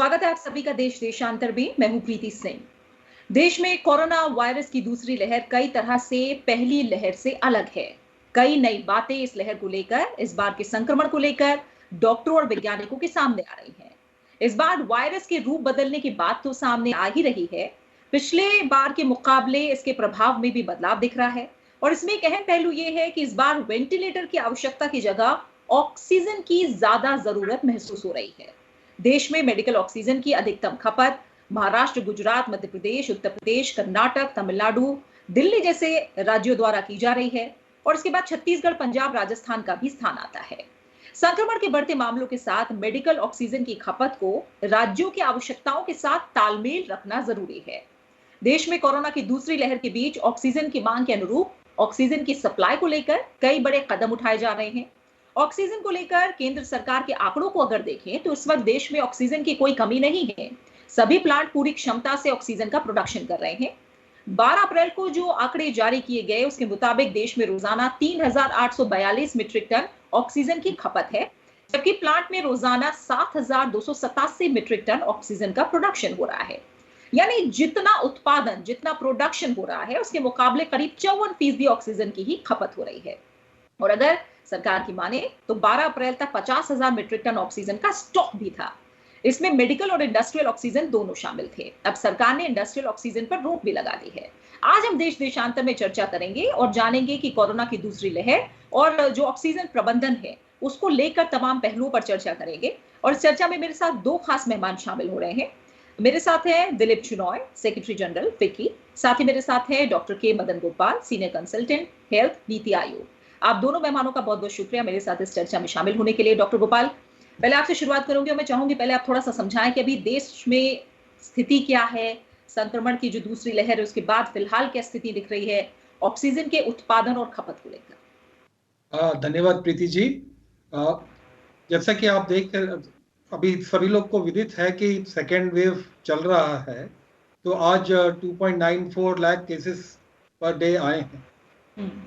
स्वागत है आप सभी का देश देशांतर में। मैं हूं प्रीति सिंह। देश में कोरोना वायरस की दूसरी लहर कई तरह से पहली लहर से अलग है। कई नई बातें इस लहर को लेकर, इस बार के संक्रमण को लेकर डॉक्टरों और वैज्ञानिकों के सामने आ रही हैं। इस बार वायरस के रूप बदलने की बात तो सामने आ ही रही है। पिछले बार के मुकाबले इसके प्रभाव में भी बदलाव दिख रहा है और इसमें एक अहम पहलू यह है कि इस बार वेंटिलेटर की आवश्यकता की जगह ऑक्सीजन की ज्यादा जरूरत महसूस हो रही है। देश में मेडिकल ऑक्सीजन की अधिकतम खपत महाराष्ट्र, गुजरात, मध्य प्रदेश, उत्तर प्रदेश, कर्नाटक, तमिलनाडु, दिल्ली जैसे राज्यों द्वारा की जा रही है और इसके बाद छत्तीसगढ़, पंजाब, राजस्थान का भी स्थान आता है। संक्रमण के बढ़ते मामलों के साथ मेडिकल ऑक्सीजन की खपत को राज्यों की आवश्यकताओं के साथ तालमेल रखना जरूरी है। देश में कोरोना की दूसरी लहर के बीच ऑक्सीजन की मांग के अनुरूप ऑक्सीजन की सप्लाई को लेकर कई बड़े कदम उठाए जा रहे हैं। ऑक्सीजन को लेकर केंद्र सरकार के आंकड़ों को अगर देखें तो इस वक्त देश में ऑक्सीजन की कोई कमी नहीं है। सभी प्लांट पूरी क्षमता से ऑक्सीजन का प्रोडक्शन कर रहे हैं। 12 अप्रैल को जो आंकड़े जारी किए गए उसके मुताबिक देश में रोजाना 3,842 मीट्रिक टन ऑक्सीजन की खपत है, जबकि प्लांट में रोजाना 7,287 मीट्रिक टन ऑक्सीजन का प्रोडक्शन हो रहा है। यानी जितना उत्पादन, जितना प्रोडक्शन हो रहा है उसके मुकाबले करीब 54% ऑक्सीजन की ही खपत हो रही है। और अगर सरकार की माने तो 12 अप्रैल तक 50,000 मीट्रिक टन ऑक्सीजन का स्टॉक भी था। इसमें मेडिकल और इंडस्ट्रियल ऑक्सीजन दोनों शामिल थे। अब सरकार ने इंडस्ट्रियल ऑक्सीजन पर रोक भी लगा दी है। आज हम देश देशांतर में चर्चा करेंगे और जानेंगे कि कोरोना की दूसरी लहर और जो ऑक्सीजन प्रबंधन है उसको लेकर तमाम पहलुओं पर चर्चा करेंगे। और इस चर्चा में मेरे साथ दो खास मेहमान शामिल हो रहे हैं। मेरे साथ है दिलीप चुनॉय, सेक्रेटरी जनरल फिक्की। साथ ही मेरे साथ है डॉक्टर के Madan Gopal, senior consultant health, NITI Aayog. आप दोनों मेहमानों का बहुत बहुत शुक्रिया मेरे साथ इस चर्चा में शामिल होने के लिए। डॉक्टर गोपाल, पहले आपसे शुरुआत करूंगी और मैं चाहूंगी पहले आप थोड़ा सा समझाएं कि अभी देश में स्थिति क्या है, संक्रमण की जो दूसरी लहर है उसके बाद फिलहाल क्या स्थिति दिख रही है ऑक्सीजन के उत्पादन और खपत को लेकर। धन्यवाद प्रीति जी। जैसा कि आप देख अभी सभी लोग को विदित है कि सेकेंड वेव चल रहा है, तो आज 2.94 लाख केसेस पर डे आए हैं।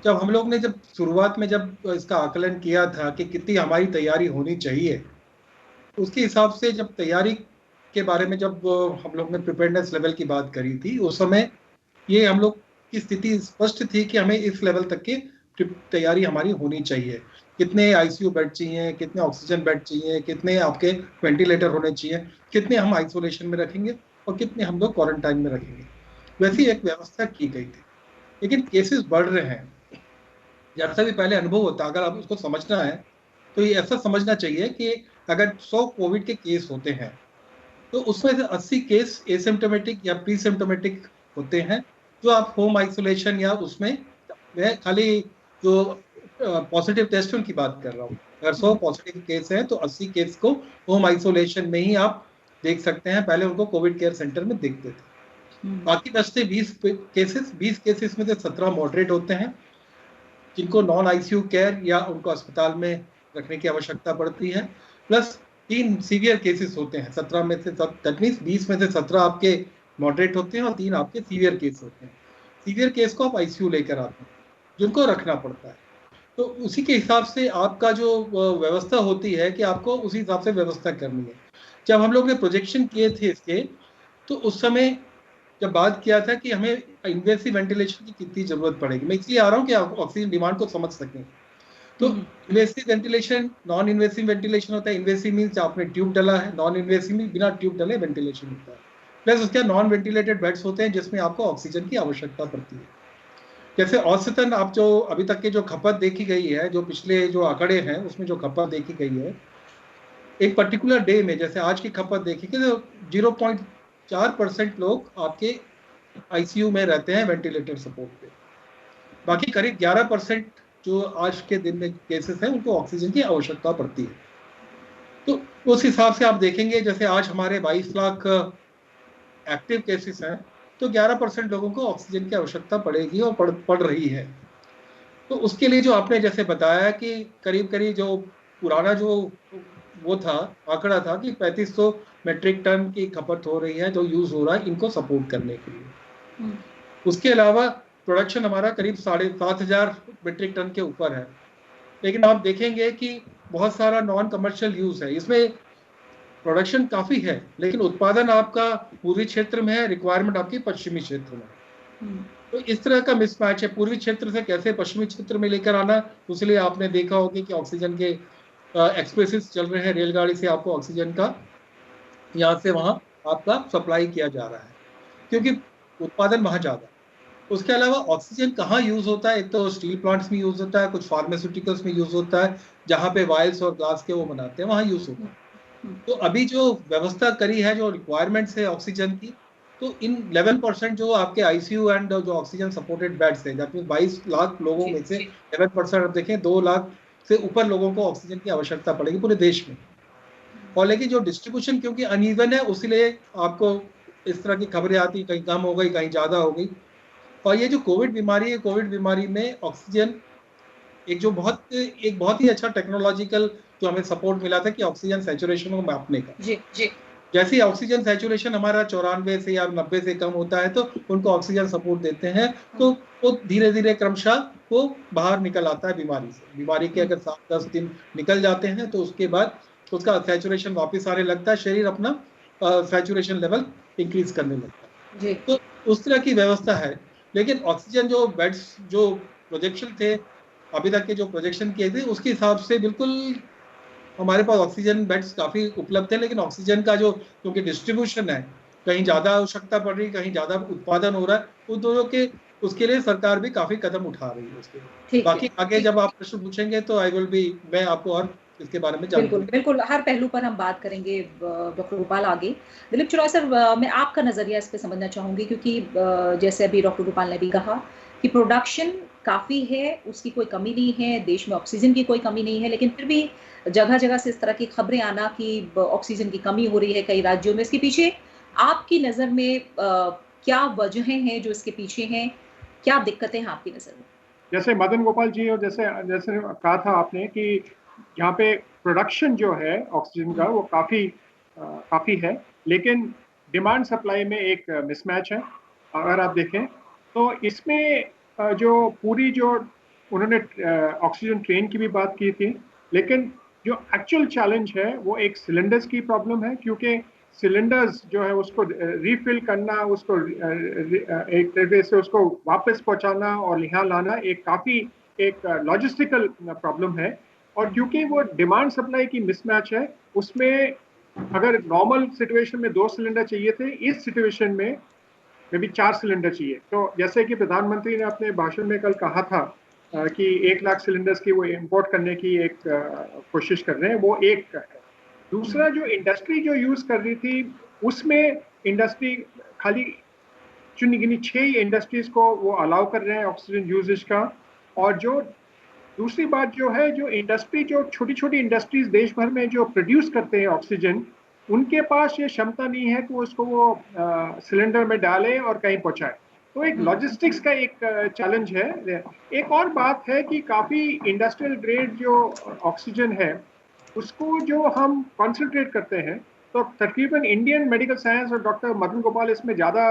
जब हम लोग ने शुरुआत में इसका आकलन किया था कि कितनी हमारी तैयारी होनी चाहिए, उसके हिसाब से जब तैयारी के बारे में जब हम लोग ने प्रिपेयरनेस लेवल की बात करी थी, उस समय ये हम लोग की स्थिति स्पष्ट थी कि हमें इस लेवल तक की तैयारी हमारी होनी चाहिए। कितने आईसीयू बेड चाहिए, कितने ऑक्सीजन बेड चाहिए, कितने आपके वेंटिलेटर होने चाहिए, कितने हम आइसोलेशन में रखेंगे और कितने हम लोग क्वारंटाइन में रखेंगे, वैसी एक व्यवस्था की गई थी। लेकिन केसेस बढ़ रहे हैं। जैसा भी पहले अनुभव होता, अगर आप उसको समझना है तो ये ऐसा समझना चाहिए कि अगर 100 कोविड के केस होते हैं तो उसमें से 80 केस एसिम्प्टोमेटिक या प्री सिम्प्टोमेटिक होते हैं, जो आप होम आइसोलेशन या उसमें, मैं खाली जो पॉजिटिव टेस्ट उनकी बात कर रहा हूँ। अगर 100 पॉजिटिव केस हैं तो 80 केस को होम आइसोलेशन में ही आप देख सकते हैं। पहले उनको कोविड केयर सेंटर में देखते थे। बाकी बचते 20 केसेस में से 17 मॉडरेट होते हैं, जिनको नॉन आईसीयू केयर या उनको अस्पताल में रखने की आवश्यकता पड़ती है, प्लस 3 सीवियर केसेस होते हैं। 17 में से 20 में से 17 आपके मॉडरेट होते हैं और 3 आपके सीवियर केस होते हैं। सीवियर केस को आप आईसीयू लेकर आते हैं, जिनको रखना पड़ता है। तो उसी के हिसाब से आपका जो व्यवस्था होती है कि आपको उसी हिसाब से व्यवस्था करनी है। जब हम लोग ने प्रोजेक्शन किए थे इसके, तो उस समय जब बात किया था कि हमें इन्वेसिव वेंटिलेशन की कितनी जरूरत पड़ेगी, मैं इसलिए आ रहा हूँ कि आप ऑक्सीजन डिमांड को समझ सकें। तो invasive ventilation, non invasive ventilation होता है। इन्वेसिव मीन्स आपने ट्यूब डाला है, नॉन इन्वेसिव मीन्स बिना ट्यूब डाले वेंटिलेशन होता है। प्लस उसके नॉन वेंटिलेटेड बेड्स होते हैं जिसमें आपको ऑक्सीजन की आवश्यकता पड़ती है। जैसे औसतन आप जो अभी तक के जो खपत देखी गई है, जो पिछले जो आंकड़े हैं उसमें जो खपत देखी गई है, एक पर्टिकुलर डे में जैसे आज की खपत देखी गई तो 0.4% लोग आपके आईसीयू में रहते हैं वेंटिलेटर सपोर्ट पे। बाकी करीब 11% जो आज के दिन में केसेस हैं उनको ऑक्सीजन की आवश्यकता पड़ती है। तो उस हिसाब से आप देखेंगे, जैसे आज हमारे 22 लाख एक्टिव केसेस हैं, तो 11% लोगों को ऑक्सीजन की आवश्यकता पड़ेगी और पड़ रही है। तो उसके लिए जो आपने जैसे बताया कि करीब करीब जो पुराना जो वो था आंकड़ा था कि 3500 मेट्रिक टन की खपत हो रही है, जो यूज हो रहा है इनको सपोर्ट करने के लिए। उसके अलावा प्रोडक्शन हमारा करीब 7,500 मेट्रिक टन के ऊपर है। लेकिन आप देखेंगे कि बहुत सारा नॉन कमर्शियल यूज है। इसमें प्रोडक्शन काफी है, लेकिन उत्पादन आपका पूर्वी क्षेत्र में है, रिक्वायरमेंट आपकी पश्चिमी क्षेत्र में है। तो इस तरह का मिसमैच है, पूर्वी क्षेत्र से कैसे पश्चिमी क्षेत्र में लेकर आना। उसलिए आपने देखा होगा कि ऑक्सीजन के एक्सप्रेसेस चल रहे हैं, रेलगाड़ी से आपको ऑक्सीजन का यहाँ से वहां आपका सप्लाई किया जा रहा है, क्योंकि उत्पादन वहां ज्यादा है। उसके अलावा ऑक्सीजन कहाँ यूज होता है, एक तो स्टील प्लांट्स में यूज होता है, कुछ फार्मास्यूटिकल्स में यूज होता है, जहाँ पे वायल्स और ग्लास के वो बनाते हैं वहां यूज होता है। तो अभी जो व्यवस्था करी है, जो रिक्वायरमेंट्स है ऑक्सीजन की, तो इन 11% जो आपके आईसीयू एंड जो ऑक्सीजन सपोर्टेड बेड्स है, दैट मीन 22 लाख लोगों में से 11% अब देखें 2 लाख से ऊपर लोगों को ऑक्सीजन की आवश्यकता पड़ेगी पूरे देश में। और लेकिन जो डिस्ट्रीब्यूशन क्योंकि अनइवन है, उसीलिए आपको इस तरह की खबरें आती, कहीं कम हो गई, कहीं ज्यादा हो गई। और ये जो कोविड बीमारी है, कोविड बीमारी में ऑक्सीजन एक बहुत ही अच्छा टेक्नोलॉजिकल जो हमें सपोर्ट मिला था कि ऑक्सीजन सैचुरेशन को मापने का। जी। जैसे ऑक्सीजन सैचुरेशन हमारा 94 से या 90 से कम होता है तो उनको ऑक्सीजन सपोर्ट देते हैं, तो वो धीरे धीरे क्रमशः वो बाहर निकल आता है बीमारी से। बीमारी के अगर 7-10 दिन निकल जाते हैं तो उसके बाद उसका सैचुरेशन वापस आने लगता है, शरीर अपना सैचुरेशन लेवल इंक्रीज करने लगता है। तो उस तरह की व्यवस्था है। लेकिन ऑक्सीजन जो बेड्स जो प्रोजेक्शन थे, अभी तक के जो प्रोजेक्शन किए थे, उसके हिसाब से बिल्कुल हमारे पास ऑक्सीजन बेड्स काफी उपलब्ध है। लेकिन ऑक्सीजन का जो क्योंकि डिस्ट्रीब्यूशन है, कहीं ज्यादा आवश्यकता पड़ रही, कहीं ज्यादा उत्पादन हो रहा है, उन दोनों के उसके लिए सरकार भी काफी कदम उठा रही है उसके लिए। बाकी आगे जब आप प्रश्न पूछेंगे तो मैं आपको और इसके बारे में बिल्कुल बिल्कुल हर पहलू पर हम बात करेंगे डॉक्टर गोपाल आगे। दिलीप चौराहा सर, मैं आपका नजरिया इस पे समझना चाहूंगी, क्योंकि जैसे अभी डॉक्टर गोपाल ने भी कहा कि प्रोडक्शन काफी है, उसकी कोई कमी नहीं है, देश में ऑक्सीजन की कोई कमी नहीं है, लेकिन फिर भी जगह जगह से इस तरह की खबरें आना कि ऑक्सीजन की कमी हो रही है कई राज्यों में, इसके पीछे आपकी नजर में क्या वजहें हैं जो इसके पीछे हैं, क्या दिक्कतें हैं आपकी नजर में? जैसे मदन गोपाल जी और जैसे जैसे कहा था आपने कि यहाँ पे प्रोडक्शन जो है ऑक्सीजन का वो काफी है, लेकिन डिमांड सप्लाई में एक मिसमैच है। अगर आप देखें तो इसमें जो पूरी जो उन्होंने ऑक्सीजन ट्रेन की भी बात की थी, लेकिन जो एक्चुअल चैलेंज है वो एक सिलेंडर्स की प्रॉब्लम है, क्योंकि सिलेंडर्स जो है उसको रिफिल करना, उसको एक तरीके से उसको वापस पहुंचाना और यहाँ लाना एक लॉजिस्टिकल प्रॉब्लम है। और क्योंकि वो डिमांड सप्लाई की मिसमैच है, उसमें अगर नॉर्मल सिचुएशन में 2 सिलेंडर चाहिए थे, इस सिचुएशन में भी 4 सिलेंडर चाहिए। तो जैसे कि प्रधानमंत्री ने अपने भाषण में कल कहा था कि 1 लाख सिलेंडर्स की वो इंपोर्ट करने की एक कोशिश कर रहे हैं, वो एक है। दूसरा, जो इंडस्ट्री जो यूज कर रही थी, उसमें इंडस्ट्री खाली चुनी गिनी 6 इंडस्ट्रीज को वो अलाउ कर रहे हैं ऑक्सीजन यूजेज का। और जो दूसरी बात जो है, जो इंडस्ट्री जो छोटी छोटी इंडस्ट्रीज देश भर में जो प्रोड्यूस करते हैं ऑक्सीजन, उनके पास ये क्षमता नहीं है कि उसको वो सिलेंडर में डाले और कहीं पहुंचाए। तो एक लॉजिस्टिक्स का एक चैलेंज है। एक और बात है कि काफी इंडस्ट्रियल ग्रेड जो ऑक्सीजन है उसको जो हम कॉन्सेंट्रेट करते हैं, तो तकरीबन इंडियन मेडिकल साइंस और डॉक्टर मदन गोपाल इसमें ज़्यादा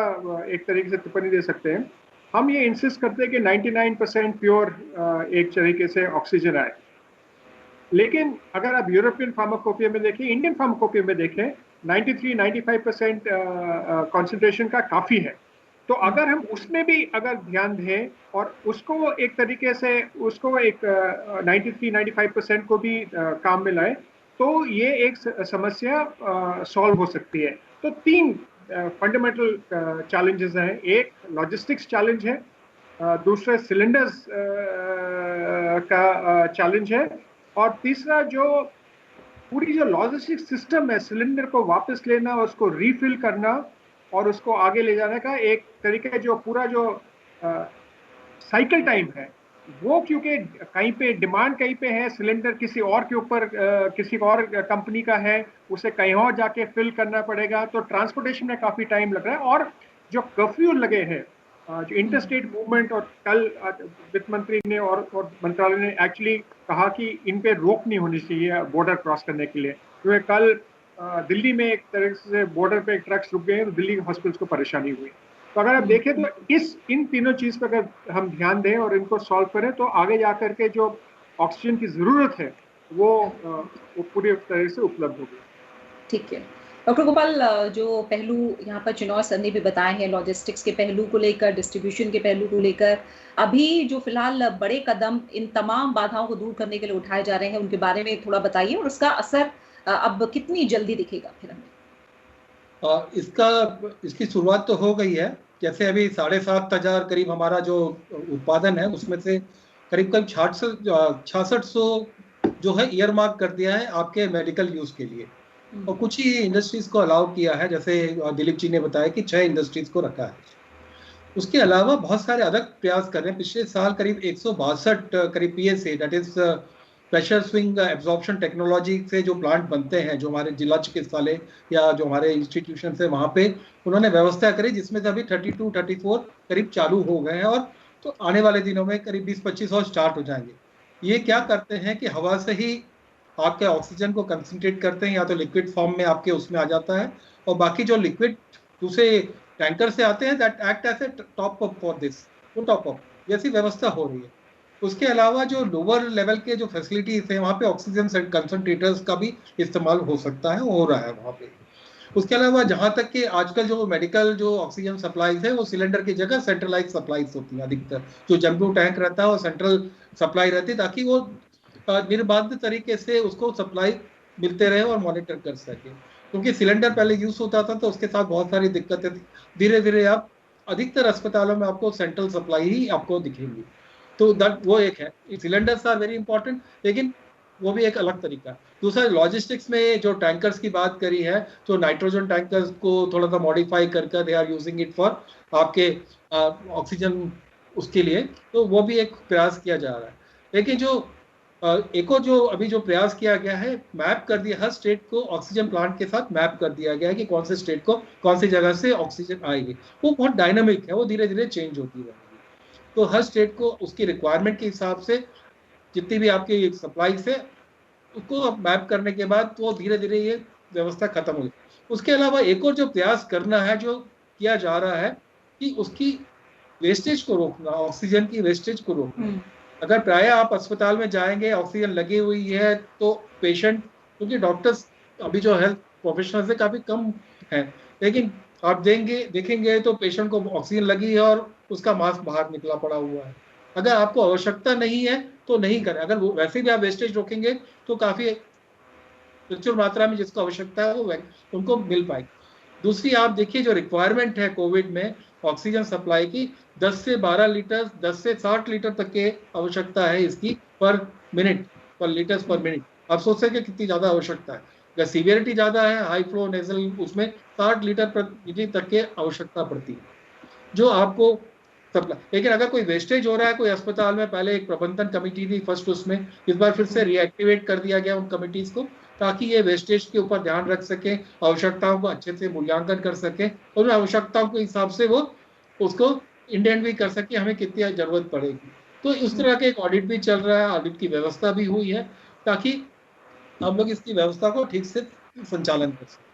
एक तरीके से टिप्पणी दे सकते हैं। हम ये इंसिस्ट करते हैं कि 99% प्योर एक तरीके से ऑक्सीजन आए, लेकिन अगर आप यूरोपियन फार्माकोपिया में देखें, इंडियन फार्माकोपिया में देखें, 93-95% कॉन्सेंट्रेशन का काफ़ी है। तो अगर हम उसमें भी अगर ध्यान दें और उसको एक तरीके से उसको एक 93-95% को भी काम में लाए, तो ये एक समस्या सॉल्व हो सकती है। तो 3 फंडामेंटल चैलेंजेस हैं। एक लॉजिस्टिक्स चैलेंज है, दूसरा सिलेंडर्स का चैलेंज है, और तीसरा जो पूरी जो लॉजिस्टिक्स सिस्टम है, सिलेंडर को वापस लेना, उसको रीफिल करना और उसको आगे ले जाने का एक तरीका, जो पूरा जो साइकिल टाइम है वो, क्योंकि कहीं पे डिमांड कहीं पे है, सिलेंडर किसी और के ऊपर किसी और कंपनी का है, उसे कहीं और जाके फिल करना पड़ेगा, तो ट्रांसपोर्टेशन में काफ़ी टाइम लग रहा है। और जो कर्फ्यू लगे हैं, जो इंटरस्टेट मूवमेंट, और कल वित्त मंत्री ने और मंत्रालय ने एक्चुअली कहा कि इन पे रोक नहीं होनी चाहिए बॉर्डर क्रॉस करने के लिए, क्योंकि कल दिल्ली में एक तरह से बॉर्डर पे ट्रक्स रुक गए, तो दिल्ली के हॉस्पिटल्स को परेशानी हुई। तो अगर आप देखें तो इन तीनों चीज़ पर अगर हम ध्यान दें और इनको सॉल्व करें, तो आगे जाकर के जो ऑक्सीजन की ज़रूरत है वो पूरी तरह से उपलब्ध होगी। ठीक है। डॉक्टर गोपाल, जो पहलू यहाँ पर चिनॉय सर ने भी बताए हैं लॉजिस्टिक्स के पहलू को लेकर, डिस्ट्रीब्यूशन के पहलू को लेकर, अभी जो फिलहाल बड़े कदम इन तमाम बाधाओं को दूर करने के लिए उठाए जा रहे हैं, उनके बारे में थोड़ा बताइए और उसका असर अब कितनी जल्दी दिखेगा फिर हमें? इसकी शुरुआत तो हो गई है। जैसे अभी 7,500 करीब हमारा जो उत्पादन है उसमें से करीब करीब 6600 जो है ईयर मार्क कर दिया है आपके मेडिकल यूज के लिए, और कुछ ही इंडस्ट्रीज को अलाउ किया है। जैसे दिलीप जी ने बताया कि 6 इंडस्ट्रीज को रखा है। उसके अलावा बहुत सारे अलग प्रयास कर रहे हैं। पिछले साल करीब 162 करीब PSA, that is pressure swing absorption technology से जो प्लांट बनते हैं, जो हमारे जिला चिकित्सालय या जो हमारे इंस्टीट्यूशन है वहाँ पे उन्होंने व्यवस्था करी, जिसमें से अभी 32-34 करीब चालू हो गए हैं, और तो आने वाले दिनों में करीब 20-25 और स्टार्ट हो जाएंगे। ये क्या करते हैं कि हवा से ही आपके ऑक्सीजन को कंसंट्रेट करते हैं, या तो लिक्विड फॉर्म में आपके उसमें आ जाता है, और बाकी जो लिक्विड दूसरे टैंकर से आते हैं that act as a top up for this, वो टॉप अप जैसी व्यवस्था हो रही है। उसके अलावा जो लोअर लेवल के जो फैसिलिटीज है वहाँ पे ऑक्सीजन कंसंट्रेटर्स का भी इस्तेमाल हो सकता है, हो रहा है वहाँ पे। उसके अलावा जहाँ तक कि आजकल जो मेडिकल जो ऑक्सीजन सप्लाईज है वो सिलेंडर की जगह सेंट्रलाइज सप्लाईज होती हैं अधिकतर, जो जम्बो टैंक रहता है और सेंट्रल सप्लाई रहती है, ताकि वो निर्बाध तरीके से उसको सप्लाई मिलते रहे और मॉनिटर कर सके। क्योंकि सिलेंडर पहले यूज होता था तो उसके साथ बहुत सारी दिक्कतें थी। धीरे धीरे आप अधिकतर अस्पतालों में आपको सेंट्रल सप्लाई ही आपको दिखेंगी। तो वो एक है, सिलेंडर्स आर वेरी इंपॉर्टेंट, लेकिन वो भी एक अलग तरीका है। दूसरा लॉजिस्टिक्स में जो टैंकर्स की बात करी है, तो नाइट्रोजन टैंकर्स को थोड़ा सा मॉडिफाई कर they are using it for आपके ऑक्सीजन उसके लिए, तो वो भी एक प्रयास किया जा रहा है। लेकिन जो एक और जो अभी जो प्रयास किया गया है, मैप कर दिया हर स्टेट को ऑक्सीजन प्लांट के साथ मैप कर दिया गया है कि कौन से स्टेट को कौन सी जगह से ऑक्सीजन आएगी। वो बहुत डायनामिक है, वो धीरे धीरे चेंज होती रहेगी। तो हर स्टेट को उसकी रिक्वायरमेंट के हिसाब से जितनी भी आपकी सप्लाई से उसको मैप करने के बाद वो धीरे धीरे ये व्यवस्था खत्म हो गई। उसके अलावा एक और जो प्रयास करना है, जो किया जा रहा है, कि उसकी वेस्टेज को रोकना, ऑक्सीजन की वेस्टेज को रोकना। अगर प्राय आप अस्पताल में जाएंगे, ऑक्सीजन लगी हुई है, तो पेशेंट, क्योंकि डॉक्टर्स अभी जो हेल्थ प्रोफेशनल से काफी कम है, लेकिन आप देखेंगे तो पेशेंट को ऑक्सीजन लगी है और उसका मास्क बाहर निकला पड़ा हुआ है। अगर आपको आवश्यकता नहीं है तो नहीं करें। अगर वो वैसे भी आप वेस्टेज रोकेंगे तो काफी प्रचुर मात्रा में जिसको आवश्यकता है वो उनको मिल पाएगी। दूसरी आप देखिए जो रिक्वायरमेंट है कोविड में ऑक्सीजन सप्लाई की, 10 से 12 लीटर 10 से 60 लीटर तक के आवश्यकता है इसकी पर मिनट, पर लीटर्स पर मिनट। आप सोच सकते कितनी ज्यादा आवश्यकता है। अगर सीवियरिटी ज्यादा है, हाई फ्लो नेजल, उसमें 60 लीटर प्रति तक के आवश्यकता पड़ती है जो आपको सप्लाई। लेकिन अगर कोई वेस्टेज हो रहा है कोई अस्पताल में, पहले एक प्रबंधन कमेटी थी फर्स्ट, उसमें इस बार फिर से रीएक्टिवेट कर दिया गया उन कमिटीज को, ताकि ये वेस्टेज के ऊपर ध्यान रख सके, आवश्यकताओं को अच्छे से मूल्यांकन कर सके और उन आवश्यकताओं के हिसाब से वो उसको इंडेंट भी कर सके हमें कितनी जरूरत पड़ेगी। तो इस तरह के एक ऑडिट भी चल रहा है, ऑडिट की व्यवस्था भी हुई है, ताकि हम लोग इसकी व्यवस्था को ठीक से संचालन कर सकें।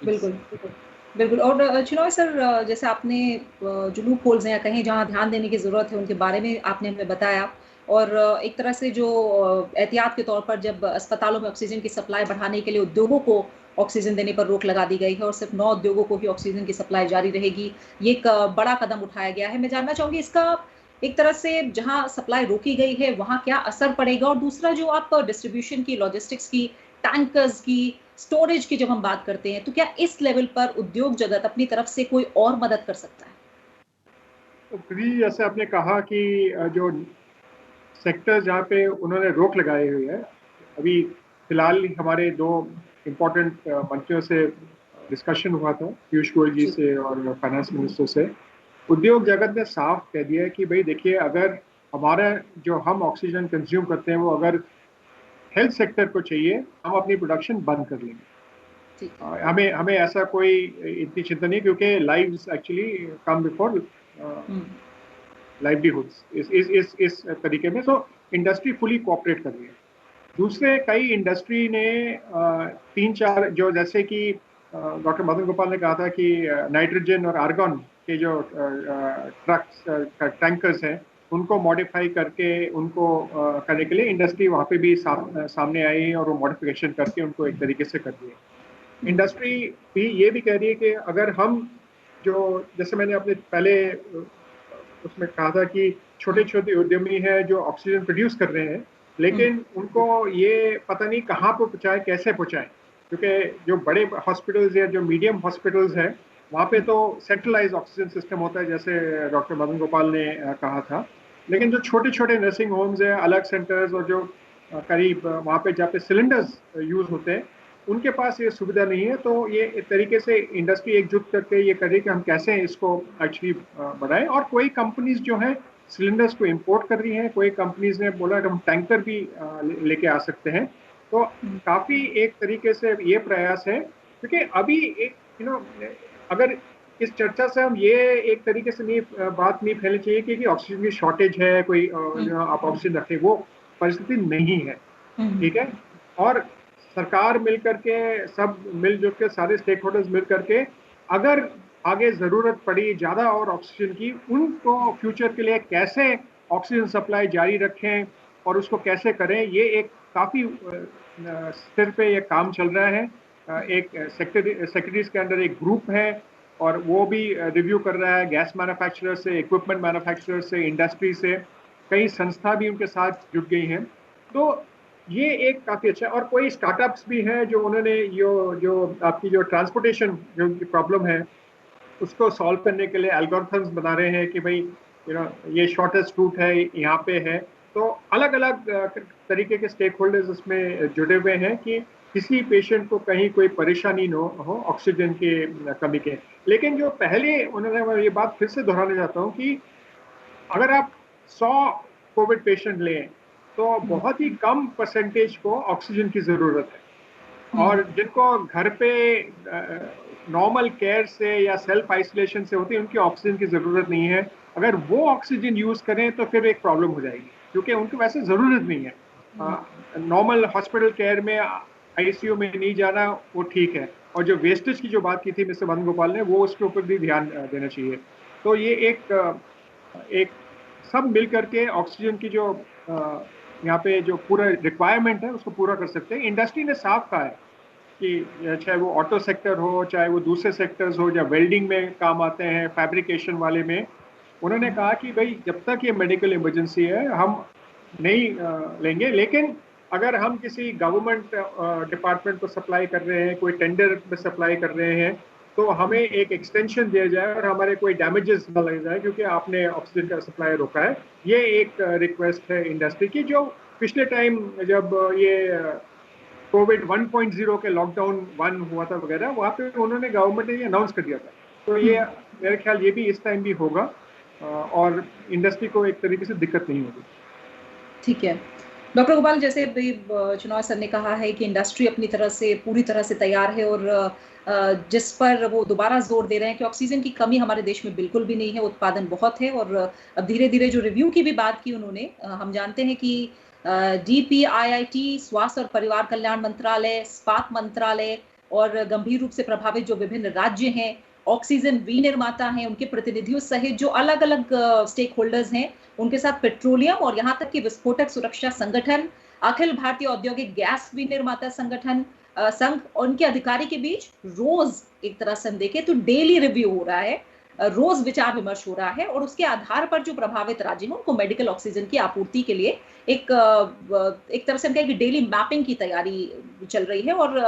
बिल्कुल बिल्कुल बिल्कुल। और चिनॉय सर, जैसे आपने जो लूप होल्स हैं या कहीं जहाँ ध्यान देने की जरूरत है उनके बारे में आपने हमें बताया, और एक तरह से जो एहतियात के तौर पर जब अस्पतालों में ऑक्सीजन की सप्लाई बढ़ाने के लिए उद्योगों को ऑक्सीजन देने पर रोक लगा दी गई है और सिर्फ 9 उद्योगों को ही ऑक्सीजन की सप्लाई जारी रहेगी, ये एक बड़ा कदम उठाया गया है। मैं जानना चाहूंगी इसका एक तरह से जहां सप्लाई रोकी गई है वहां क्या असर पड़ेगा, और दूसरा जो आप डिस्ट्रीब्यूशन की, लॉजिस्टिक्स की, टैंकर्स की, स्टोरेज की जब हम बात करते हैं, तो क्या इस लेवल पर उद्योग जगत अपनी तरफ से कोई और मदद कर सकता है? तो प्रीति, जैसे आपने कहा कि जो सेक्टर जहाँ पे उन्होंने रोक लगाई हुई है, अभी फिलहाल हमारे 2 इम्पोर्टेंट मंत्रियों से डिस्कशन हुआ था, पीयूष गोयल जी से और फाइनेंस मिनिस्टर से। उद्योग जगत ने साफ कह दिया है कि भाई देखिए, अगर हमारा जो हम ऑक्सीजन कंज्यूम करते हैं वो अगर हेल्थ सेक्टर को चाहिए, हम अपनी प्रोडक्शन बंद कर लेंगे। हमें ऐसा कोई इतनी चिंता नहीं, क्योंकि lives actually come before livelihoods इस तरीके में। तो इंडस्ट्री फुली कोऑपरेट कर रही है। दूसरे कई इंडस्ट्री ने 3-4 जो, जैसे कि डॉक्टर मदन गोपाल ने कहा था कि नाइट्रोजन और आर्गन के जो ट्रक्स टैंकर्स हैं उनको मॉडिफाई करके उनको करने के लिए इंडस्ट्री वहाँ पे भी सामने आई है और वो मॉडिफिकेशन करके उनको एक तरीके से कर दिए। इंडस्ट्री भी ये भी कह रही है कि अगर हम जो जैसे मैंने अपने पहले उसमें कहा था कि छोटे छोटे उद्यमी है जो ऑक्सीजन प्रोड्यूस कर रहे हैं, लेकिन उनको ये पता नहीं कहाँ पर पहुँचाए, कैसे पहुँचाएं, क्योंकि जो बड़े हॉस्पिटल्स या जो मीडियम हॉस्पिटल्स हैं वहाँ पे तो सेंट्रलाइज ऑक्सीजन सिस्टम होता है, जैसे डॉक्टर मदन गोपाल ने कहा था। लेकिन जो छोटे छोटे नर्सिंग होम्स हैं, अलग सेंटर्स और जो करीब वहाँ पे जहाँ पे सिलेंडर्स यूज होते हैं, उनके पास ये सुविधा नहीं है। तो ये एक तरीके से इंडस्ट्री एकजुट करके ये कर रही है कि हम कैसे इसको एक्चुअली बढ़ाएं। और कोई कंपनीज जो है सिलेंडर्स को इंपोर्ट कर रही हैं, कोई कंपनीज ने बोला हम टैंकर भी लेके आ सकते हैं। तो काफी एक तरीके से ये प्रयास है, क्योंकि अभी एक अगर इस चर्चा से हम ये एक तरीके से नहीं बात नहीं फैलनी चाहिए कि ऑक्सीजन की शॉर्टेज है, कोई आप ऑक्सीजन रखें, वो परिस्थिति नहीं है, ठीक है। और सरकार मिल करके, सब मिलजुल के, सारे स्टेक होल्डर्स मिल करके अगर आगे जरूरत पड़ी ज्यादा और ऑक्सीजन की, उनको फ्यूचर के लिए कैसे ऑक्सीजन सप्लाई जारी रखें और उसको कैसे करें, ये एक काफी स्तर पे ये काम चल रहा है। एक सेक्रेटरीज के अंदर एक ग्रुप है और वो भी रिव्यू कर रहा है, गैस मैन्युफैक्चरर से, इक्विपमेंट मैन्युफैक्चरर से, इंडस्ट्री से, कई संस्था भी उनके साथ जुट गई हैं। तो ये एक काफी अच्छा, और कोई स्टार्टअप्स भी हैं जो उन्होंने जो आपकी जो ट्रांसपोर्टेशन जो प्रॉब्लम है उसको सॉल्व करने के लिए एल्गोरिथम्स बना रहे हैं कि भाई ये शॉर्टेस्ट रूट है, यहाँ पे है। तो अलग अलग तरीके के स्टेक होल्डर्स इसमें जुड़े हुए हैं कि किसी पेशेंट को कहीं कोई परेशानी न हो ऑक्सीजन की कमी के। लेकिन जो पहले उन्होंने, मैं ये बात फिर से दोहराना चाहता हूँ कि अगर आप 100 कोविड पेशेंट लें तो बहुत ही कम परसेंटेज को ऑक्सीजन की जरूरत है, और जिनको घर पे नॉर्मल केयर से या सेल्फ आइसोलेशन से होती है उनकी ऑक्सीजन की जरूरत नहीं है। अगर वो ऑक्सीजन यूज करें तो फिर एक प्रॉब्लम हो जाएगी, क्योंकि उनको वैसे जरूरत नहीं है। नॉर्मल हॉस्पिटल केयर में आईसीयू में नहीं जाना, वो ठीक है। और जो वेस्टेज की जो बात की थी मिस्टर मदन गोपाल ने, वो उसके ऊपर भी ध्यान देना चाहिए। तो ये एक सब मिल करके ऑक्सीजन की जो यहाँ पे जो पूरा रिक्वायरमेंट है उसको पूरा कर सकते हैं। इंडस्ट्री ने साफ कहा है कि चाहे वो ऑटो सेक्टर हो, चाहे वो दूसरे सेक्टर्स हो, या वेल्डिंग में काम आते हैं, फैब्रिकेशन वाले में, उन्होंने कहा कि भाई जब तक ये मेडिकल इमरजेंसी है हम नहीं लेंगे। लेकिन अगर हम किसी गवर्नमेंट डिपार्टमेंट को सप्लाई कर रहे हैं, कोई टेंडर में सप्लाई कर रहे हैं, तो हमें एक एक्सटेंशन दिया जाए और हमारे कोई डैमेजेस न लग जाए क्योंकि आपने ऑक्सीजन का सप्लाई रोका है। ये एक रिक्वेस्ट है इंडस्ट्री की, जो पिछले टाइम जब ये कोविड 1.0 के लॉकडाउन 1 हुआ था वगैरह, वहाँ पे उन्होंने गवर्नमेंट ने ये अनाउंस कर दिया था। तो ये मेरे ख्याल ये भी इस टाइम भी होगा और इंडस्ट्री को एक तरीके से दिक्कत नहीं होगी। ठीक है डॉक्टर गोपाल, जैसे चुनाव सर ने कहा है कि इंडस्ट्री अपनी तरह से पूरी तरह से तैयार है, और जिस पर वो दोबारा जोर दे रहे हैं कि ऑक्सीजन की कमी हमारे देश में बिल्कुल भी नहीं है, उत्पादन बहुत है। और अब धीरे धीरे जो रिव्यू की भी बात की उन्होंने, हम जानते हैं कि DPIIT, स्वास्थ्य और परिवार कल्याण मंत्रालय, इस्पात मंत्रालय और गंभीर रूप से प्रभावित जो विभिन्न राज्य हैं, ऑक्सीजन विनिर्माता हैं, उनके प्रतिनिधियों सहित जो अलग अलग स्टेक होल्डर्स हैं, उनके साथ पेट्रोलियम और यहाँ तक कि विस्फोटक सुरक्षा संगठन, अखिल भारतीय औद्योगिक गैस विनिर्माता संगठन संघ और उनके अधिकारी के बीच रोज, एक तरह से हम देखें तो डेली रिव्यू हो रहा है, रोज विचार विमर्श हो रहा है, और उसके आधार पर जो प्रभावित राज्य हैं उनको मेडिकल ऑक्सीजन की आपूर्ति के लिए एक तरह से हम कहें कि डेली मैपिंग की तैयारी चल रही है, और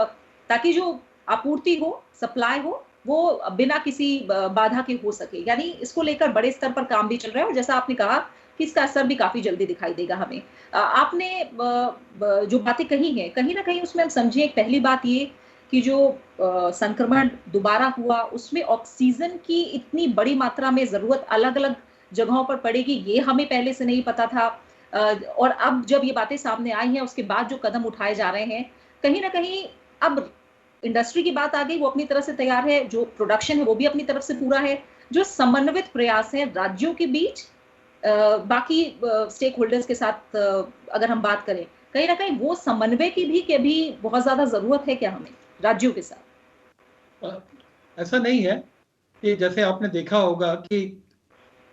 ताकि जो आपूर्ति हो, सप्लाई हो, वो बिना किसी बाधा के हो सके। यानी इसको लेकर बड़े स्तर पर काम भी चल रहा है, और जैसा आपने कहा कि इसका असर भी काफी जल्दी दिखाई देगा हमें। आपने जो बातें कही हैं, कहीं ना कहीं उसमें हम समझिए, पहली बात ये कि जो संक्रमण दोबारा हुआ उसमें ऑक्सीजन की इतनी बड़ी मात्रा में जरूरत अलग अलग जगहों पर पड़ेगी, ये हमें पहले से नहीं पता था। और अब जब ये बातें सामने आई हैं, उसके बाद जो कदम उठाए जा रहे हैं, कहीं ना कहीं अब इंडस्ट्री की बात आ गई, वो अपनी तरफ से तैयार है, जो प्रोडक्शन है वो भी अपनी तरफ से पूरा है, जो समन्वित प्रयास है राज्यों के बीच, बाकी स्टेक होल्डर्स के साथ अगर हम बात करें, कहीं ना कहीं वो समन्वय की भी बहुत ज्यादा जरूरत है क्या हमें राज्यों के साथ? ऐसा नहीं है कि जैसे आपने देखा होगा कि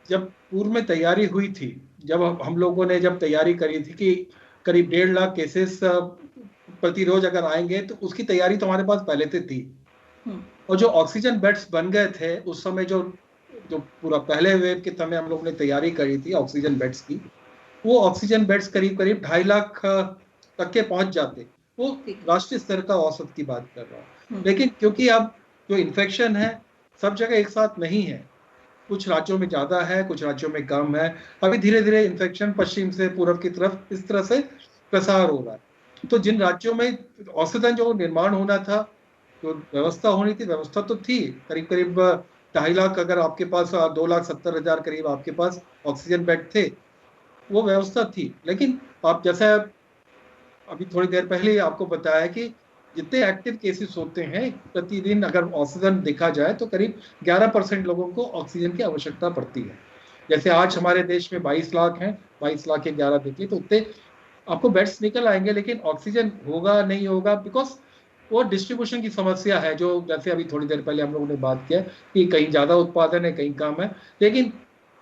जब पूर्व में तैयारी हुई थी जब हम लोगों ने जब तैयारी करी थी कि करीब 1.5 लाख केसेस प्रतिरोज अगर आएंगे, तो उसकी तैयारी तो हमारे पास पहले से थी। और जो ऑक्सीजन बेड्स बन गए थे उस समय, जो जो पूरा पहले वेव के समय हम लोग ने तैयारी करी थी ऑक्सीजन बेड्स की, वो ऑक्सीजन बेड्स करीब करीब 2.5 लाख तक के पहुंच जाते। वो राष्ट्रीय स्तर का औसत की बात कर रहा हूँ। लेकिन क्योंकि अब जो इन्फेक्शन है सब जगह एक साथ नहीं है, कुछ राज्यों में ज्यादा है, कुछ राज्यों में कम है। अभी धीरे धीरे इन्फेक्शन पश्चिम से पूर्व की तरफ इस तरह से प्रसार हो रहा है। तो जिन राज्यों में औसतन जो निर्माण होना था, जो व्यवस्था होनी थी, व्यवस्था तो थी। करीब करीब 2.5 लाख, अगर आपके पास 2,70,000 करीब आपके पास ऑक्सीजन बेड थे, वो व्यवस्था थी। लेकिन आप जैसा अभी थोड़ी देर पहले ही आपको बताया कि जितने एक्टिव केसेस होते हैं प्रतिदिन, अगर ऑक्सीजन देखा जाए तो करीब 11% लोगों को ऑक्सीजन की आवश्यकता पड़ती है। जैसे आज हमारे देश में 22 लाख हैं, 22 लाख के 11 देखिए तो उतने आपको बेड्स निकल आएंगे, लेकिन ऑक्सीजन होगा नहीं होगा, बिकॉज वो डिस्ट्रीब्यूशन की समस्या है। जो जैसे अभी थोड़ी देर पहले हम लोगों ने बात किया कि कहीं ज्यादा उत्पादन है, कहीं कम है। लेकिन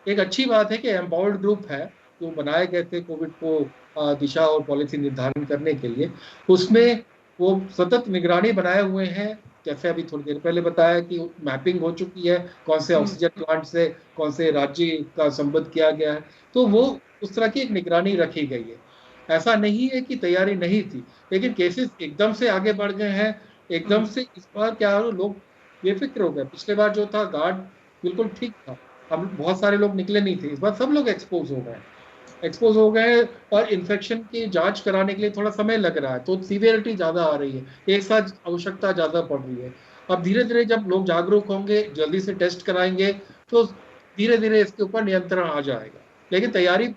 एक अच्छी बात है कि एम्पावर्ड ग्रुप है जो बनाए गए थे कोविड को दिशा और पॉलिसी निर्धारण करने के लिए, उसमें वो सतत निगरानी बनाए हुए हैं। जैसे अभी थोड़ी देर पहले बताया कि मैपिंग हो चुकी है, कौन से ऑक्सीजन प्लांट से कौन से राज्य का संबद्ध किया गया है, तो वो उस तरह की एक निगरानी रखी गई है। ऐसा नहीं है कि तैयारी नहीं थी, लेकिन केसेस एकदम से आगे बढ़ गए हैं। एकदम से इस बार क्या हो, लोग बेफिक्र हो गए। पिछले बार जो था गार्ड बिल्कुल ठीक था, हम बहुत सारे लोग निकले नहीं थे। इस बार सब लोग एक्सपोज हो गए, और इन्फेक्शन की जांच कराने के लिए थोड़ा समय लग रहा है, तो सीवियरिटी ज्यादा आ रही है, एक साथ आवश्यकता ज्यादा पड़ रही है। अब धीरे धीरे जब लोग जागरूक होंगे, जल्दी से टेस्ट कराएंगे, तो धीरे धीरे इसके ऊपर नियंत्रण आ जाएगा। लेकिन तैयारी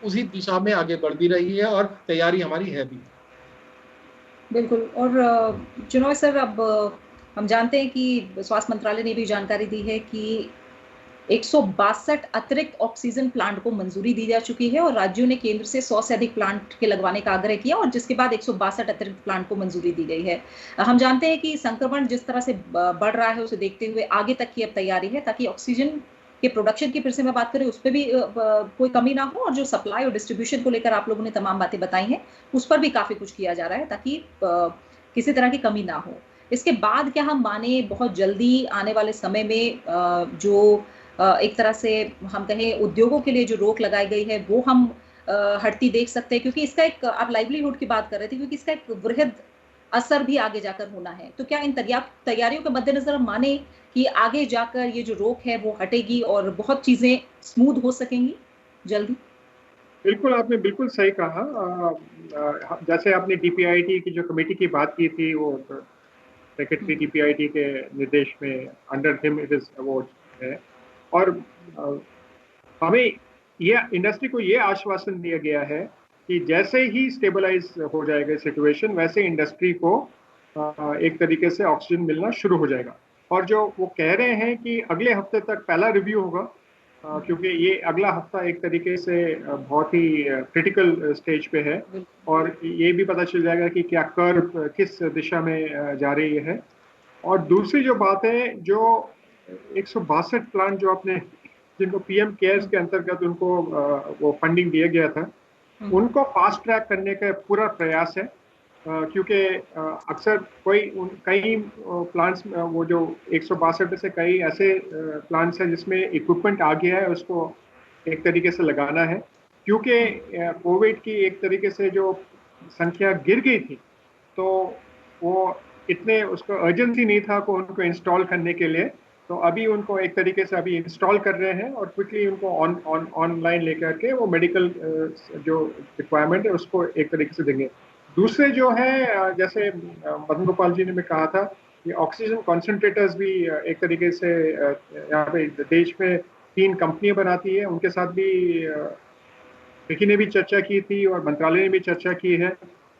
उसी दिशा में आगे बढ़ भी रही है, और तैयारी हमारी है भी। बिल्कुल। और चुनाव सर, अब हम जानते हैं कि स्वास्थ्य मंत्रालय ने भी जानकारी दी है कि 162 अतिरिक्त ऑक्सीजन प्लांट को मंजूरी दी जा चुकी है, और राज्यों ने केंद्र से 100 से अधिक प्लांट के लगवाने का आग्रह किया, और जिसके बाद 162 अतिरिक्त प्लांट को मंजूरी दी गई है। हम जानते हैं कि संक्रमण जिस तरह से बढ़ रहा है उसे देखते हुए आगे तक की अब तैयारी है, ताकि ऑक्सीजन के प्रोडक्शन की फिर से मैं बात करें उस पर भी कोई कमी ना हो, और जो सप्लाई और डिस्ट्रीब्यूशन को लेकर आप लोगों ने तमाम बातें बताई हैं उस पर भी काफी कुछ किया जा रहा है, ताकि किसी तरह की कमी ना हो। इसके बाद क्या हम माने बहुत जल्दी आने वाले समय में जो एक तरह से हम कहें उद्योगों के लिए जो रोक लगाई गई है वो हम हटती देख सकते हैं? क्योंकि इसका एक, आप लाइवलीहुड की बात कर रहे थे, क्योंकि इसका एक वृहद असर भी आगे जाकर होना है। तो क्या इन तैयारियों के मद्देनजर हम माने कि आगे जाकर ये जो रोक है वो हटेगी और बहुत चीजें स्मूथ हो सकेंगी जल्दी? बिल्कुल, आपने बिल्कुल सही कहा। जैसे आपने डीपीआईटी की जो कमेटी की बात की थी, वो सेक्रेटरी डीपीआईटी के निर्देश में अंडर हिम इट इज वो है। और हमें ये इंडस्ट्री को ये आश्वासन दिया गया है कि जैसे ही स्टेबलाइज हो जाएगा सिचुएशन, वैसे इंडस्ट्री को एक तरीके से ऑक्सीजन मिलना शुरू हो जाएगा। और जो वो कह रहे हैं कि अगले हफ्ते तक पहला रिव्यू होगा, क्योंकि ये अगला हफ्ता एक तरीके से बहुत ही क्रिटिकल स्टेज पे है, और ये भी पता चल जाएगा कि क्या कर्व किस दिशा में जा रही है। और दूसरी जो बात है, जो 162 प्लांट जो आपने, जिनको पीएम केयर्स के अंतर्गत उनको वो फंडिंग दिया गया था, उनको फास्ट ट्रैक करने का पूरा प्रयास है। क्योंकि अक्सर कई प्लांट्स, वो जो 162 में से कई ऐसे प्लांट्स हैं जिसमें इक्विपमेंट आ गया है, उसको एक तरीके से लगाना है। क्योंकि कोविड की एक तरीके से जो संख्या गिर गई थी, तो वो इतने उसको अर्जेंसी नहीं था को उनको इंस्टॉल करने के लिए। तो अभी उनको एक तरीके से अभी इंस्टॉल कर रहे हैं, और क्विकली उनको ऑनलाइन लेकर के वो मेडिकल जो रिक्वायरमेंट है उसको एक तरीके से देंगे। दूसरे जो है, जैसे मदन गोपाल जी ने भी कहा था, ये ऑक्सीजन कॉन्सेंट्रेटर्स भी एक तरीके से यहाँ पे देश में 3 कंपनियां बनाती है, उनके साथ भी विकी ने भी चर्चा की थी और मंत्रालय ने भी चर्चा की है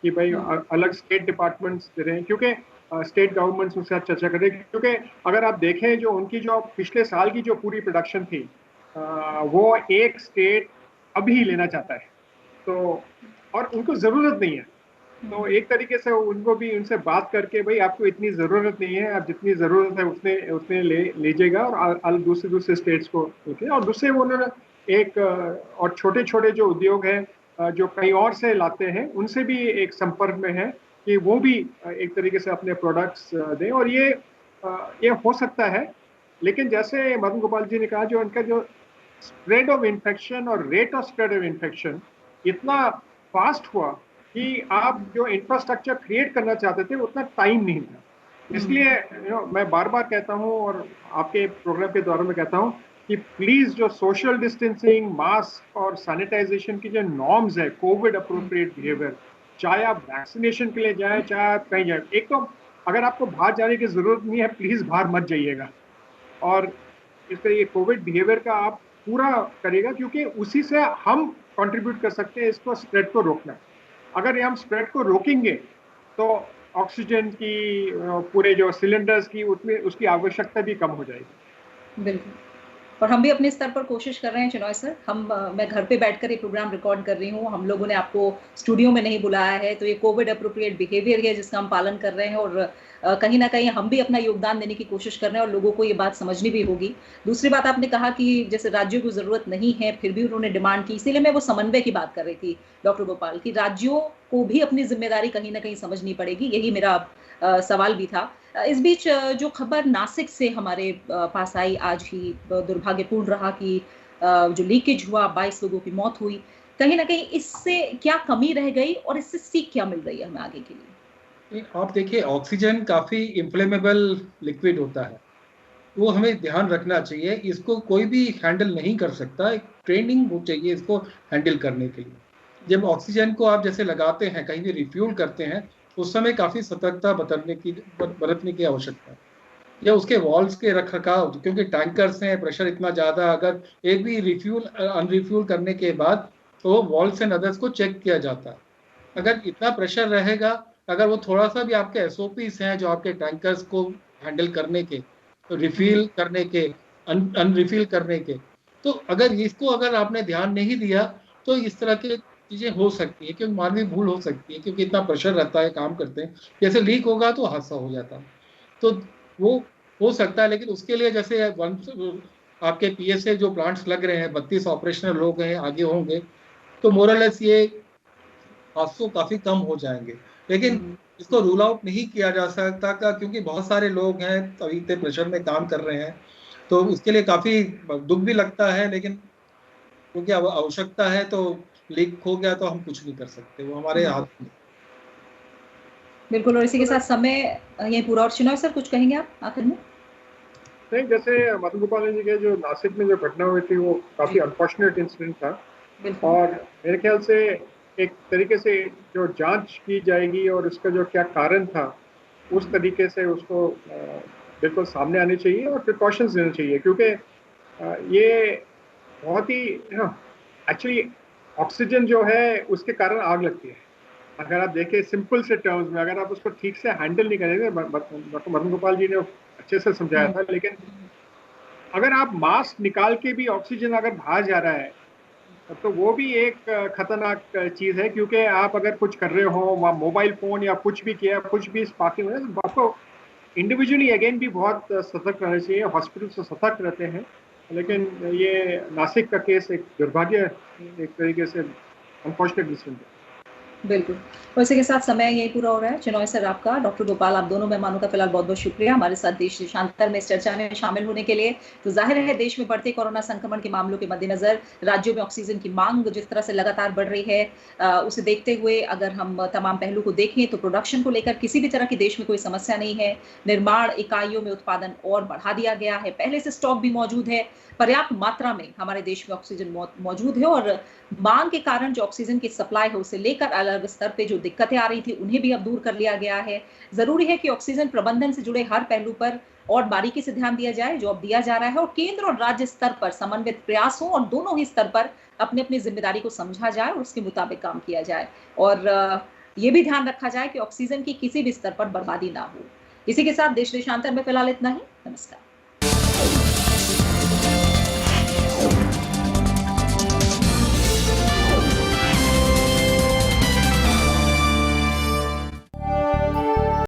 कि भाई अलग स्टेट डिपार्टमेंट्स दे रहे हैं, क्योंकि स्टेट गवर्नमेंट्स उनके साथ चर्चा कर रहे हैं। क्योंकि अगर आप देखें, जो उनकी जो पिछले साल की जो पूरी प्रोडक्शन थी, वो एक स्टेट अभी लेना चाहता है, तो और उनको ज़रूरत नहीं है। तो एक तरीके से उनको भी उनसे बात करके, भाई आपको इतनी ज़रूरत नहीं है, आप जितनी ज़रूरत है उतने उतने ले लीजिएगा, और दूसरे स्टेट्स को लेके। और दूसरे वो उन्होंने एक और छोटे छोटे जो उद्योग हैं जो कहीं और से लाते हैं उनसे भी एक संपर्क में है कि वो भी एक तरीके से अपने प्रोडक्ट्स दें, और ये हो सकता है। लेकिन जैसे मदन गोपाल जी ने कहा, जो इनका जो स्प्रेड ऑफ इन्फेक्शन और rate of spread of infection इतना फास्ट हुआ कि आप जो इंफ्रास्ट्रक्चर क्रिएट करना चाहते थे उतना टाइम नहीं था। इसलिए मैं बार बार कहता हूँ और आपके प्रोग्राम के दौरान में कहता हूँ कि प्लीज जो सोशल डिस्टेंसिंग, मास्क और सैनिटाइजेशन की जो नॉर्म्स है, कोविड अप्रोप्रिएट बिहेवियर, चाहे आप वैक्सीनेशन के लिए जाए चाहे आप कहीं जाए, एक तो अगर आपको बाहर जाने की जरूरत नहीं है प्लीज बाहर मत जाइएगा, और इस तरह ये कोविड बिहेवियर का आप पूरा करिएगा, क्योंकि उसी से हम कंट्रीब्यूट कर सकते हैं इसको स्प्रेड को रोकना। अगर हम स्प्रेड को रोकेंगे तो ऑक्सीजन की पूरे जो सिलेंडर्स की उसमें उसकी आवश्यकता भी कम हो जाएगी। बिल्कुल, और हम भी अपने स्तर पर कोशिश कर रहे हैं चिनॉय सर। मैं घर पे बैठकर ये प्रोग्राम रिकॉर्ड कर रही हूँ, हम लोगों ने आपको स्टूडियो में नहीं बुलाया है, तो ये कोविड अप्रोप्रिएट बिहेवियर है जिसका हम पालन कर रहे हैं, और कहीं ना कहीं हम भी अपना योगदान देने की कोशिश कर रहे हैं और लोगों को ये बात समझनी भी होगी। दूसरी बात आपने कहा कि जैसे राज्यों को जरूरत नहीं है फिर भी उन्होंने डिमांड की, इसीलिए मैं वो समन्वय की बात कर रही थी डॉक्टर गोपाल, की राज्यों को भी अपनी जिम्मेदारी कहीं ना कहीं समझनी पड़ेगी, यही मेरा सवाल भी था। इस बीच जो खबर नासिक से हमारे पास आई आज ही दुर्भाग्यपूर्ण रहा कि जो लीकेज हुआ 22 लोगों की मौत हुई, कहीं ना कहीं इससे क्या कमी रह गई और इससे सीख क्या मिल रही है हमें आगे के लिए? आप देखिए, ऑक्सीजन काफी इन्फ्लेमेबल लिक्विड होता है, वो हमें ध्यान रखना चाहिए। इसको कोई भी हैंडल नहीं कर सकता, एक ट्रेनिंग हो चाहिए इसको हैंडल करने के लिए। जब ऑक्सीजन को आप जैसे लगाते हैं, कहीं भी रिफ्यूल करते हैं, उस समय काफी सतर्कता बरतने की आवश्यकता है। या उसके वॉल्व्स के रख रखाव, क्योंकि टैंकर्स हैं, प्रेशर इतना ज्यादा, अगर एक भी रिफ्यूल अनरिफ्यूल करने के बाद तो वॉल्व्स एंड अदर्स को चेक किया जाता है। अगर इतना प्रेशर रहेगा, अगर वो थोड़ा सा भी आपके एसओपीस हैं जो आपके टैंकर्स को हैंडल करने के, तो रिफिल करने के, अनरिफिल करने के, तो अगर आपने ध्यान नहीं दिया तो इस तरह की चीजें हो सकती है, क्योंकि मानवीय भूल हो सकती है, क्योंकि इतना प्रेशर रहता है, काम करते हैं, जैसे लीक होगा तो हादसा हो जाता है, तो वो हो सकता है। लेकिन उसके लिए जैसे आपके पीएसए जो प्लांट्स लग रहे हैं, 32 ऑपरेशनल लोग हैं, आगे होंगे, तो मोरलेस ये हादसों काफी कम हो जाएंगे। लेकिन इसको रूल आउट नहीं किया जा सकता क्योंकि बहुत सारे लोग हैं अभी इतने प्रेशर में काम कर रहे हैं, तो उसके लिए काफी दुख भी लगता है। लेकिन क्योंकि अब आवश्यकता है, तो लीक हो गया तो हम कुछ नहीं कर सकते, वो हमारे हाथ में। बिल्कुल, और इसी के साथ समय ये पूरा। और चिनॉय सर कुछ कहेंगे आप आखिर में? नहीं, जैसे मदन गोपाल जी के जो नासिक में जो घटना हुई थी वो काफी अनफॉर्चुनेट इंसिडेंट था, और मेरे ख्याल से एक तरीके से जो जांच की जाएगी और उसका जो क्या कारण था उस तरीके से उसको बिल्कुल सामने आने चाहिए और प्रिकॉशंस लेने चाहिए, क्योंकि ये बहुत ही एक्चुअली ऑक्सीजन जो है उसके कारण आग लगती है। अगर आप देखें सिंपल से टर्म्स में, अगर आप उसको ठीक से हैंडल नहीं करेंगे, डॉक्टर मदन गोपाल जी ने अच्छे से समझाया था, लेकिन अगर आप मास्क निकाल के भी ऑक्सीजन अगर बाहर जा रहा है तो वो भी एक खतरनाक चीज है, क्योंकि आप अगर कुछ कर रहे हो, मोबाइल फोन या कुछ भी किया, कुछ भी स्पार्किंग है, तो आपको इंडिविजुअली अगेन भी बहुत सतर्क रहना चाहिए। हॉस्पिटल से सतर्क रहते हैं, लेकिन ये नासिक का केस एक दुर्भाग्य, एक तरीके से अनफॉर्चुनेट इंसिडेंट है। बिल्कुल, और इसी के साथ समय यही पूरा हो रहा है। चिनॉय सर आपका, डॉक्टर गोपाल, आप दोनों मेहमानों का फिलहाल बहुत बहुत शुक्रिया हमारे साथ देश देशांतर में इस चर्चा में शामिल होने के लिए। तो जाहिर है देश में बढ़ते कोरोना संक्रमण के मामलों के मद्देनजर राज्यों में ऑक्सीजन की मांग जिस तरह से लगातार बढ़ रही है, उसे देखते हुए अगर हम तमाम पहलू को देखें तो प्रोडक्शन को लेकर किसी भी तरह की देश में कोई समस्या नहीं है। निर्माण इकाइयों में उत्पादन और बढ़ा दिया गया है, पहले से स्टॉक भी मौजूद है, पर्याप्त मात्रा में हमारे देश में ऑक्सीजन मौजूद है, और मांग के कारण जो ऑक्सीजन की सप्लाई है उसे लेकर अलग स्तर पे जो दिक्कतें आ रही थी उन्हें भी अब दूर कर लिया गया है। जरूरी है कि ऑक्सीजन प्रबंधन से जुड़े हर पहलू पर और बारीकी से ध्यान दिया जाए जो अब दिया जा रहा है, और केंद्र और राज्य स्तर पर समन्वित प्रयास हो और दोनों ही स्तर पर अपनी अपनी जिम्मेदारी को समझा जाए और उसके मुताबिक काम किया जाए, और ये भी ध्यान रखा जाए कि ऑक्सीजन की किसी भी स्तर पर बर्बादी ना हो। इसी के साथ देश देशांतर में फिलहाल इतना ही। नमस्कार।